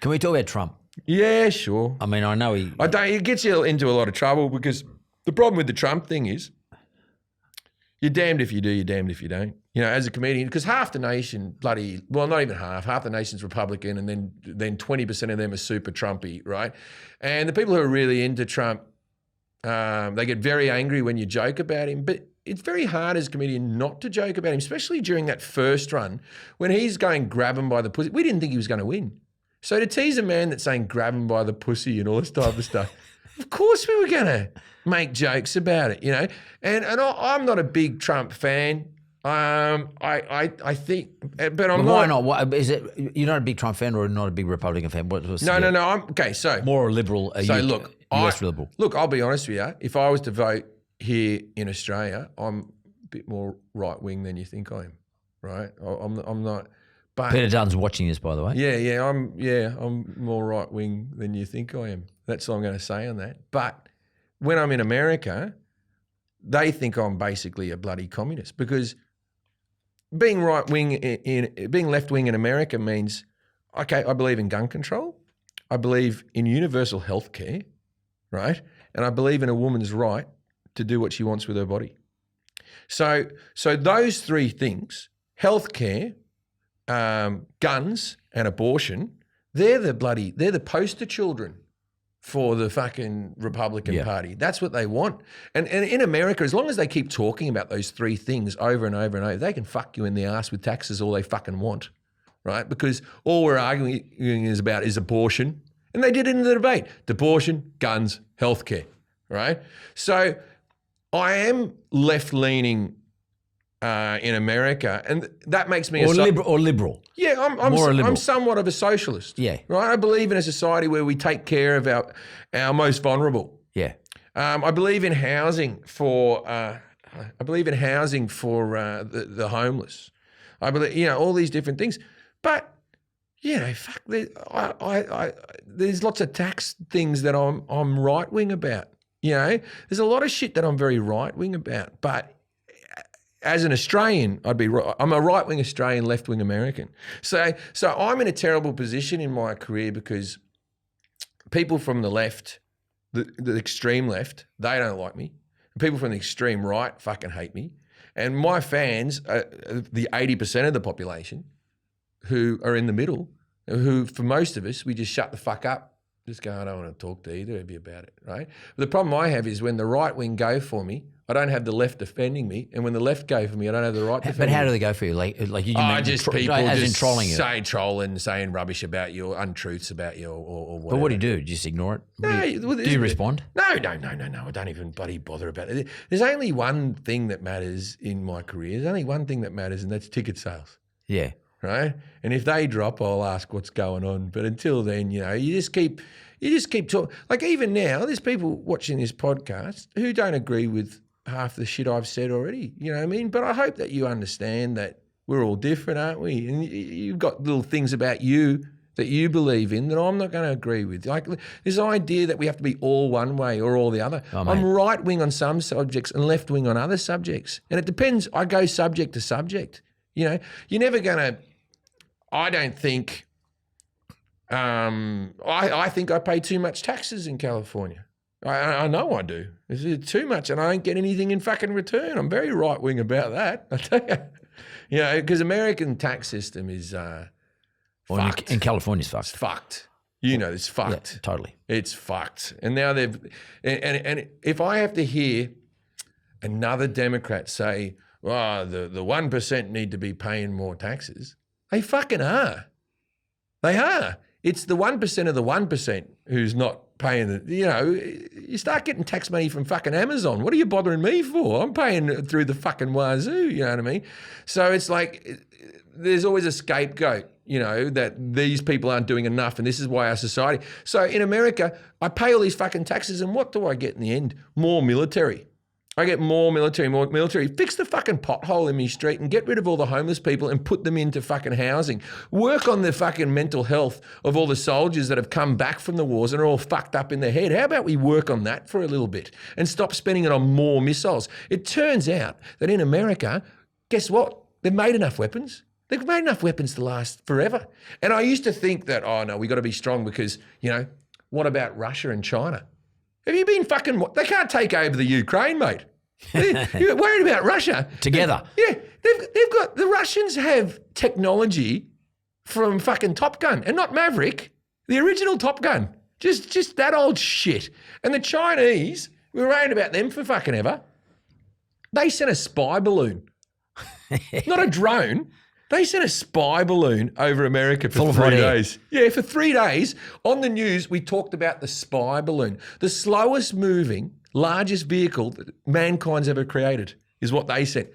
Can we talk about Trump? Yeah, sure. I mean, I know It gets you into a lot of trouble because the problem with the Trump thing is you're damned if you do, you're damned if you don't. You know, as a comedian, because half the nation not even half the nation's Republican, and then 20% of them are super Trumpy, right? And the people who are really into Trump, they get very angry when you joke about him, but it's very hard as a comedian not to joke about him, especially during that first run when he's going grab him by the pussy. We didn't think he was going to win. So to tease a man that's saying grab him by the pussy and all this type of stuff, of course we were going to make jokes about it, you know. And I'm not a big Trump fan. I think, but I'm not. Why not? What, is it? You're not a big Trump fan or not a big Republican fan? No. I'm okay. So more liberal. Look, US liberal. Look, I'll be honest with you. If I was to vote here in Australia, I'm a bit more right wing than you think I am. Right? I'm not. But Peter Dunn's watching this, by the way. Yeah. I'm more right wing than you think I am. That's all I'm going to say on that. But when I'm in America, they think I'm basically a bloody communist because being right wing being left wing in America means, okay, I believe in gun control, I believe in universal health care, right, and I believe in a woman's right to do what she wants with her body. So those three things: health care, guns, and abortion. They're the poster children for the fucking Republican Party. That's what they want. And in America, as long as they keep talking about those three things over and over and over, they can fuck you in the ass with taxes all they fucking want, right? Because all we're arguing is abortion. And they did it in the debate. Abortion, guns, healthcare, right? So I am left-leaning in America, and that makes me liberal. Yeah, I'm somewhat of a socialist. Yeah, right. I believe in a society where we take care of our most vulnerable. Yeah, I believe in housing for the homeless. I believe all these different things, but fuck. There's lots of tax things that I'm right wing about. There's a lot of shit that I'm very right wing about, but as an Australian, I'm a right-wing Australian, left-wing American. So I'm in a terrible position in my career because people from the left, the extreme left, they don't like me. People from the extreme right fucking hate me. And my fans are the 80% of the population who are in the middle, who for most of us, we just shut the fuck up. Just go, I don't want to talk to either of you about it, right? But the problem I have is when the right wing go for me, I don't have the left defending me, and when the left go for me, I don't have the right defending me. But how do they go for you? Like you mean just people as just in trolling you, trolling, saying rubbish about you, or untruths about you, or whatever. But what do you do? Just ignore it? Do you respond? No. I don't even bloody bother about it. There's only one thing that matters in my career. There's only one thing that matters, and that's ticket sales. Yeah. Right. And if they drop, I'll ask what's going on. But until then, you just keep talking. Like even now, there's people watching this podcast who don't agree with half the shit I've said already, you know what I mean? But I hope that you understand that we're all different, aren't we? And you've got little things about you that you believe in that I'm not going to agree with. Like this idea that we have to be all one way or all the other. Oh, I'm right wing on some subjects and left wing on other subjects. And it depends. I go subject to subject. You're never going to, I don't think, I think I pay too much taxes in California. I know I do. It's too much, and I don't get anything in fucking return. I'm very right wing about that. I tell you, because American tax system is fucked. In California's fucked. It's fucked. It's fucked. Yeah, totally. It's fucked. And now and if I have to hear another Democrat say, "Well, the 1% need to be paying more taxes," they fucking are. They are. It's the 1% of the 1% who's not paying it. You start getting tax money from fucking Amazon. What are you bothering me for? I'm paying it through the fucking wazoo, you know what I mean? So it's like there's always a scapegoat, that these people aren't doing enough and this is why our society. So in America, I pay all these fucking taxes and what do I get in the end? More military. I get more military. Fix the fucking pothole in my street and get rid of all the homeless people and put them into fucking housing. Work on the fucking mental health of all the soldiers that have come back from the wars and are all fucked up in their head. How about we work on that for a little bit and stop spending it on more missiles? It turns out that in America, guess what? They've made enough weapons. They've made enough weapons to last forever. And I used to think that, oh, no, we got to be strong because, what about Russia and China? Have you been fucking, they can't take over the Ukraine, mate. You're worried about Russia. Together. They've got, the Russians have technology from fucking Top Gun and not Maverick, the original Top Gun. Just that old shit. And the Chinese, we were worried about them for fucking ever. They sent a spy balloon, not a drone. They sent a spy balloon over America for 3 days. Yeah, for 3 days. On the news, we talked about the spy balloon. The slowest moving, largest vehicle that mankind's ever created is what they said.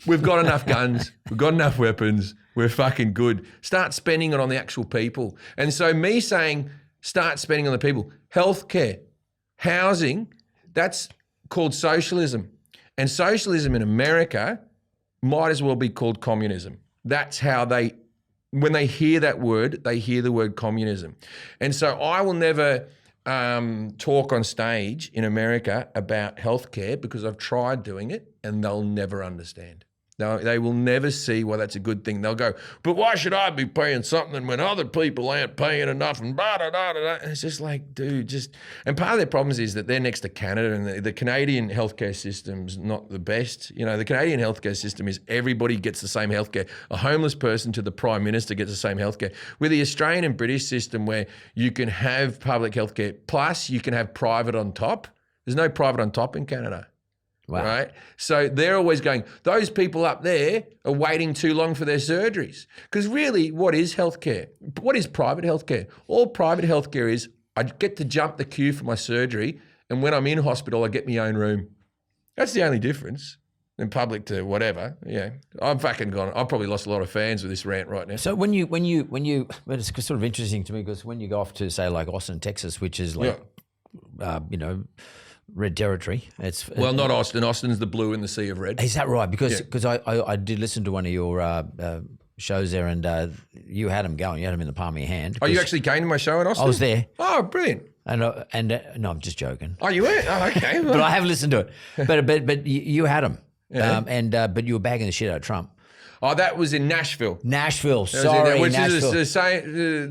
We've got enough guns. We've got enough weapons. We're fucking good. Start spending it on the actual people. And so me saying start spending on the people, healthcare, housing, that's called socialism. And socialism in America might as well be called communism. That's how when they hear that word, they hear the word communism. And so I will never talk on stage in America about healthcare because I've tried doing it and they'll never understand. They will never see why that's a good thing. They'll go, but why should I be paying something when other people aren't paying enough and blah, blah, blah, blah. And it's just like, dude, and part of their problems is that they're next to Canada and the Canadian healthcare system's not the best. The Canadian healthcare system is everybody gets the same healthcare. A homeless person to the Prime Minister gets the same healthcare. With the Australian and British system where you can have public healthcare plus you can have private on top. There's no private on top in Canada. Wow. Right? So they're always going, those people up there are waiting too long for their surgeries. Because really, what is healthcare? What is private healthcare? All private healthcare is I get to jump the queue for my surgery, and when I'm in hospital, I get my own room. That's the only difference in public to whatever. Yeah, I'm fucking gone. I've probably lost a lot of fans with this rant right now. So when you, but it's sort of interesting to me because when you go off to say like Austin, Texas, which is like, red territory. It's not Austin. Austin's the blue in the sea of red. Is that right? Because I did listen to one of your shows there, and you had them going. You had them in the palm of your hand. Oh, you actually came to my show in Austin? I was there. Oh, brilliant. And no, I'm just joking. Oh, you were? Oh, okay. But I have listened to it. But you had them. Yeah. But you were bagging the shit out of Trump. Oh, that was in Nashville. Nashville, Which Nashville. is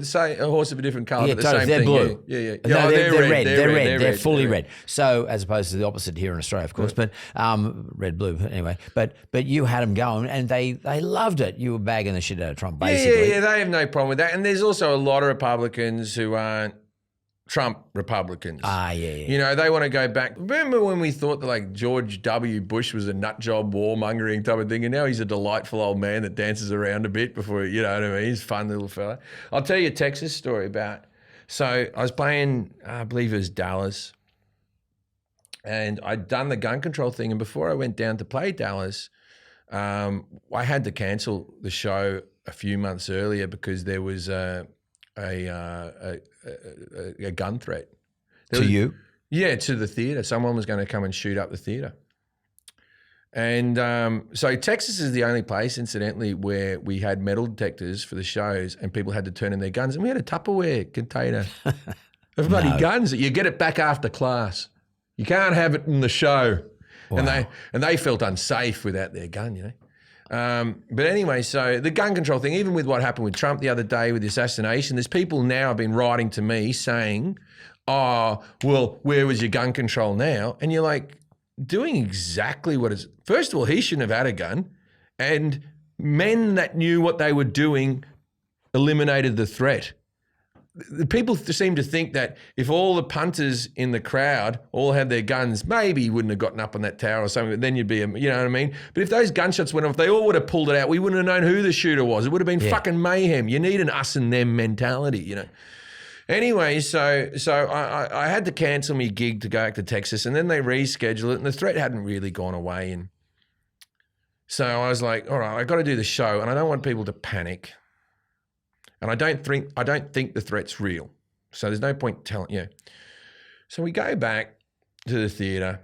the same, a horse of a different colour, but the totally. same They're thing. blue. Yeah. No, they're red. They're fully red. red. So as opposed to the opposite here in Australia, of course, but red, blue. Anyway, but you had them going, and they loved it. You were bagging the shit out of Trump, basically. Yeah. They have no problem with that. And there's also a lot of Republicans who aren't Trump Republicans. Yeah. They want to go back. Remember when we thought that like George W. Bush was a nut job warmongering type of thing, and now he's a delightful old man that dances around a bit before, you know what I mean? He's a fun little fella. I'll tell you a Texas story about, so I was playing, I believe it was Dallas, and I'd done the gun control thing, and before I went down to play Dallas, I had to cancel the show a few months earlier because there was a gun threat. You? Yeah, to the theatre. Someone was going to come and shoot up the theatre. And so Texas is the only place, incidentally, where we had metal detectors for the shows and people had to turn in their guns. And we had a Tupperware container of bloody guns that you get it back after class. You can't have it in the show. Wow. And they felt unsafe without their gun, But anyway, so the gun control thing, even with what happened with Trump the other day with the assassination, there's people now have been writing to me saying, oh, well, where was your gun control now? And you're like, doing exactly what is, first of all, he shouldn't have had a gun. And men that knew what they were doing eliminated the threat. The people seem to think that if all the punters in the crowd all had their guns, maybe he wouldn't have gotten up on that tower or something, but then you'd be, you know what I mean? But if those gunshots went off, they all would have pulled it out. We wouldn't have known who the shooter was. It would have been fucking mayhem. You need an us and them mentality, Anyway, so I had to cancel my gig to go back to Texas, and then they rescheduled it, and the threat hadn't really gone away. And so I was like, all right, I got to do the show, and I don't want people to panic. And I don't think the threat's real. So there's no point telling you. So we go back to the theatre,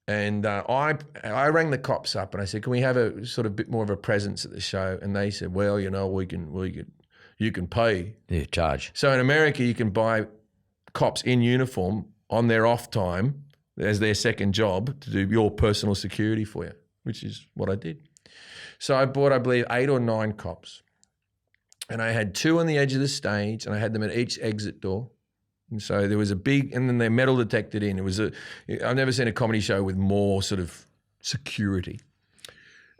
and I rang the cops up and I said, can we have a sort of bit more of a presence at the show? And they said, well, you can pay. Yeah, charge. So in America, you can buy cops in uniform on their off time as their second job to do your personal security for you, which is what I did. So I bought, I believe, 8 or 9 cops. And I had 2 on the edge of the stage, and I had them at each exit door. And so there was a big, and then they metal detected in. I've never seen a comedy show with more sort of security.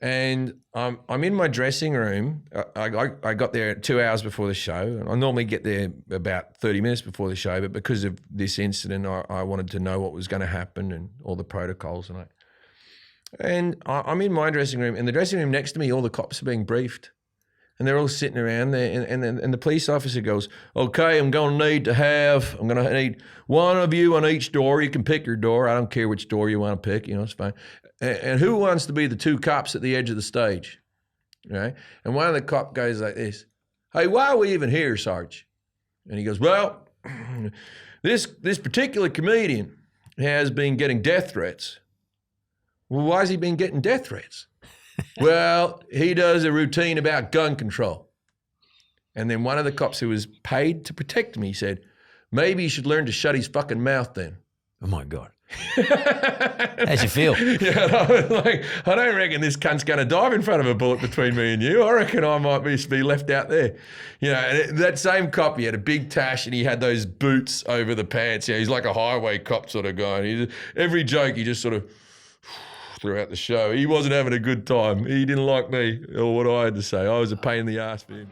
And I'm in my dressing room. I got there 2 hours before the show. And I normally get there about 30 minutes before the show, but because of this incident, I wanted to know what was going to happen and all the protocols. And I'm in my dressing room, and the dressing room next to me, all the cops are being briefed. And they're all sitting around there, and the police officer goes, okay, I'm going to need one of you on each door. You can pick your door. I don't care which door you want to pick. It's fine. And who wants to be the 2 cops at the edge of the stage? Right? And one of the cop goes like this, hey, why are we even here, Sarge? And he goes, well, this particular comedian has been getting death threats. Well, why has he been getting death threats? Well, he does a routine about gun control. And then one of the cops who was paid to protect me said, maybe he should learn to shut his fucking mouth then. Oh, my God. How'd you feel? Yeah, I was like, I don't reckon this cunt's going to dive in front of a bullet between me and you. I reckon I might be left out there. And that same cop, he had a big tash and he had those boots over the pants. He's like a highway cop sort of guy. Every joke, he just sort of throughout the show. He wasn't having a good time. He didn't like me or what I had to say. I was a pain in the ass for him.